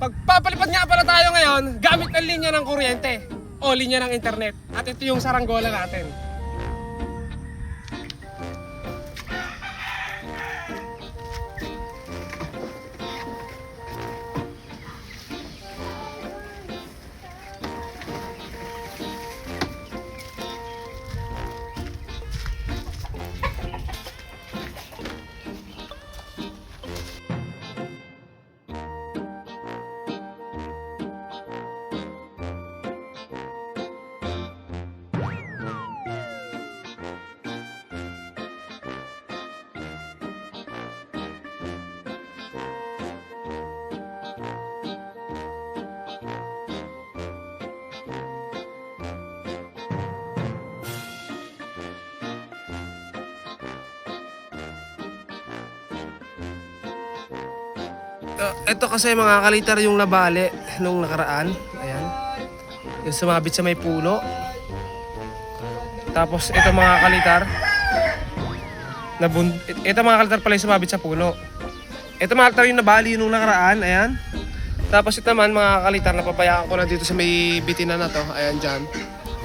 Pagpapalipad nga pala tayo ngayon, gamit ang linya ng kuryente o linya ng internet. At ito yung saranggola natin. Ito kasi mga kalitar yung nabali nung nakaraan. Ayan. Yung sumabit sa may puno. Tapos ito mga kalitar. Ito mga kalitar pala yung sumabit sa puno. Ito mga kalitar yung nabali nung nakaraan. Ayan. Tapos ito naman mga kalitar, napabayaan ko na dito sa may bitina na to. Ayan dyan.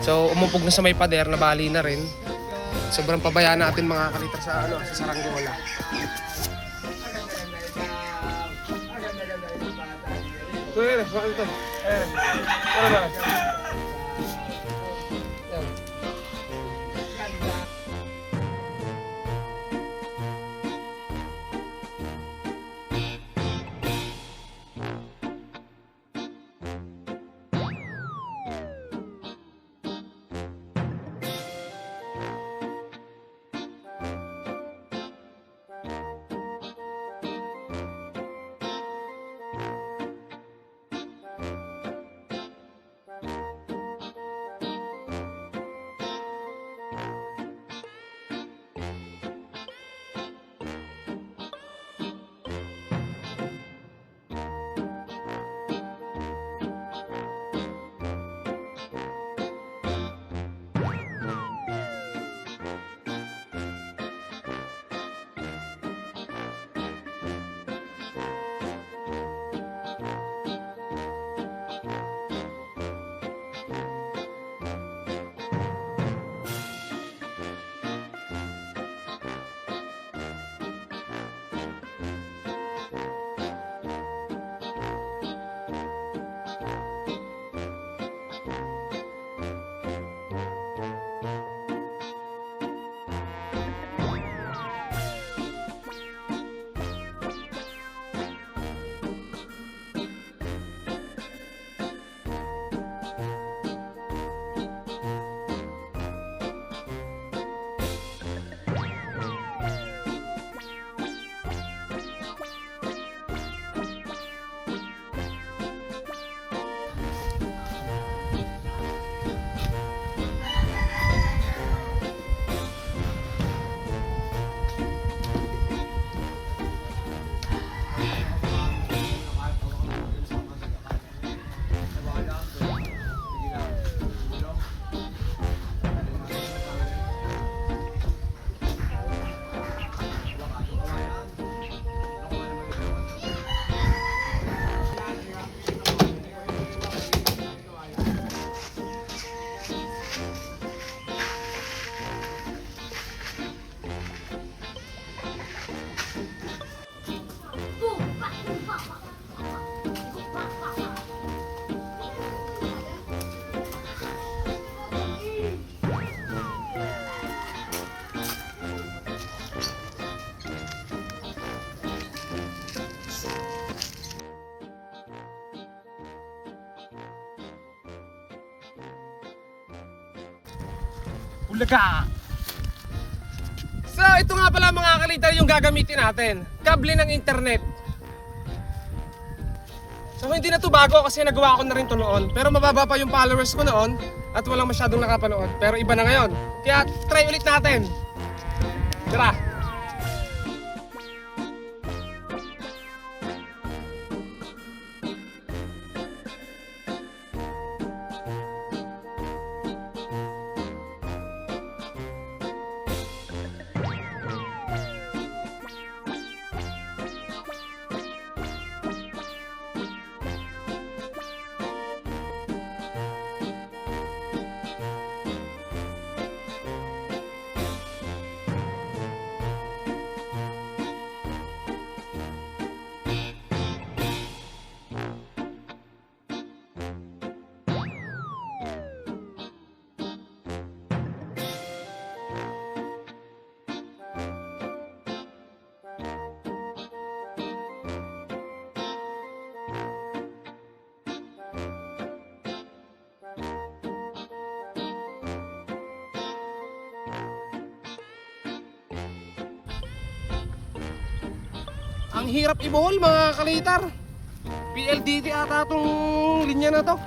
So umupog na sa may pader, nabali na rin. Sobrang pabayaan natin mga kalitar sa saranggola. Ito, ito. Ano ba? Ulaga! So ito nga pala mga kalitar yung gagamitin natin. Kable ng internet. So hindi na to bago kasi nagawa ko na rin to noon. Pero mababa pa yung followers ko noon at walang masyadong nakapanood. Pero iba na ngayon. Kaya try ulit natin. Tara! Ang hirap ibuhol mga kalitar. PLDT ata itong linya na to.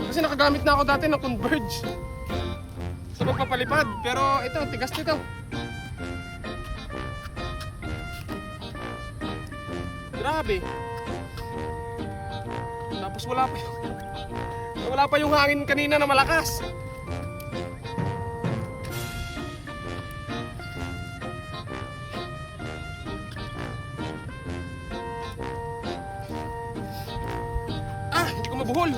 Kasi nakagamit na ako dati ng Converge sa pagpapalipad. Pero ito, tigas nito. Grabe. Tapos wala pa yung hangin kanina na malakas. Hindi ko mabuhol.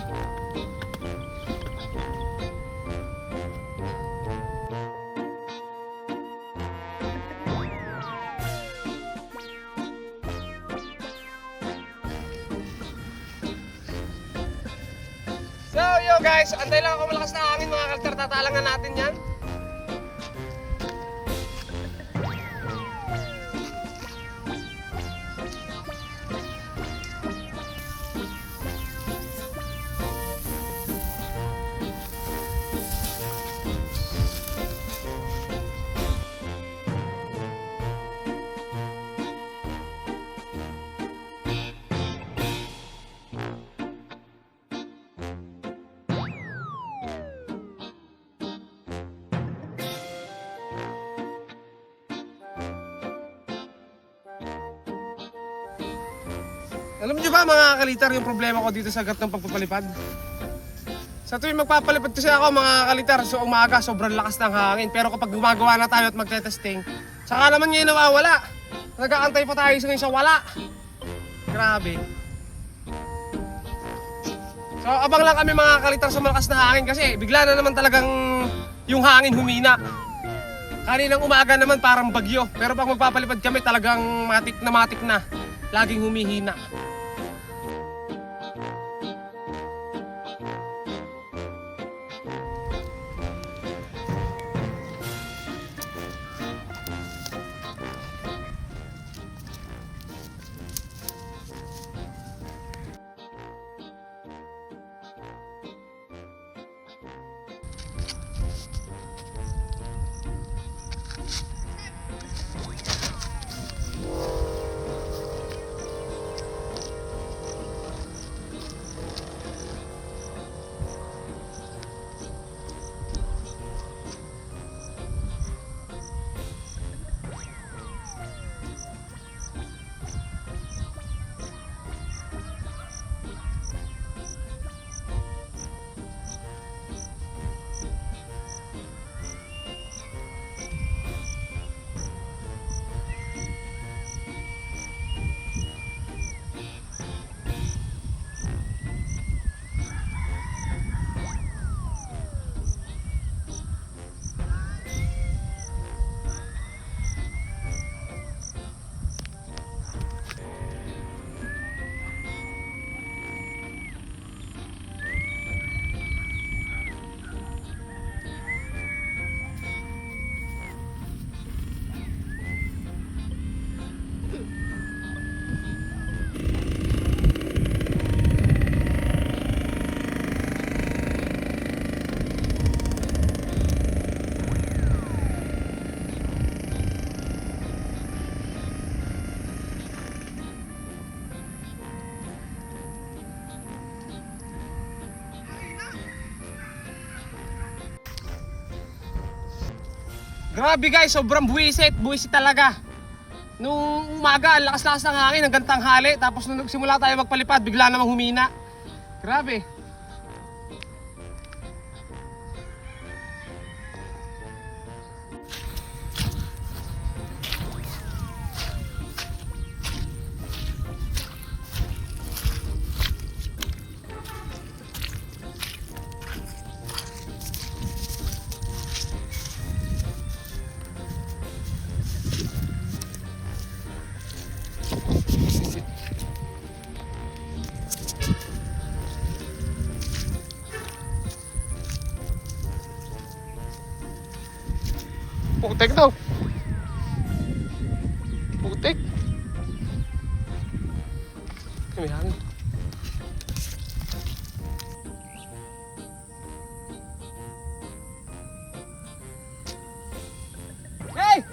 So yo guys, antay lang ako malakas na hangin mga kaltar, tatalangan natin yan. Alam niyo ba mga kalitar yung problema ko dito sa gat ng pagpapalipad? Sa tuwing magpapalipad kasi ako mga kalitar, so umaga sobrang lakas ng hangin. Pero kapag gumagawa na tayo at magte-testing, saka naman ngayon nawawala. Nag-aantay pa tayo sa wala. Grabe. So abang lang kami mga kalitar sa malakas na hangin kasi bigla na naman talagang yung hangin humina. Kaninang umaga naman parang bagyo. Pero pag magpapalipad kami talagang matik na. Laging humihina. Grabe guys, sobrang buwisit talaga. Nung umaga, ang lakas-lakas ng hangin hanggang tanghali. Tapos nung nagsimula tayo magpalipad, bigla namang humina. Grabe. Putek daw. Putek. May hangin. Hey!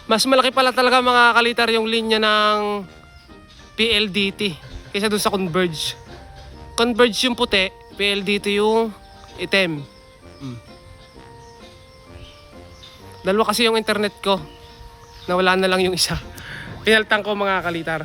Mas malaki pala talaga mga kalitar yung linya ng PLDT kaysa dun sa Converge. Converge yung puti, PLDT yung itim. Dalawa kasi yung internet ko. Nawala na lang yung isa. Pinaltan ko mga kalitar.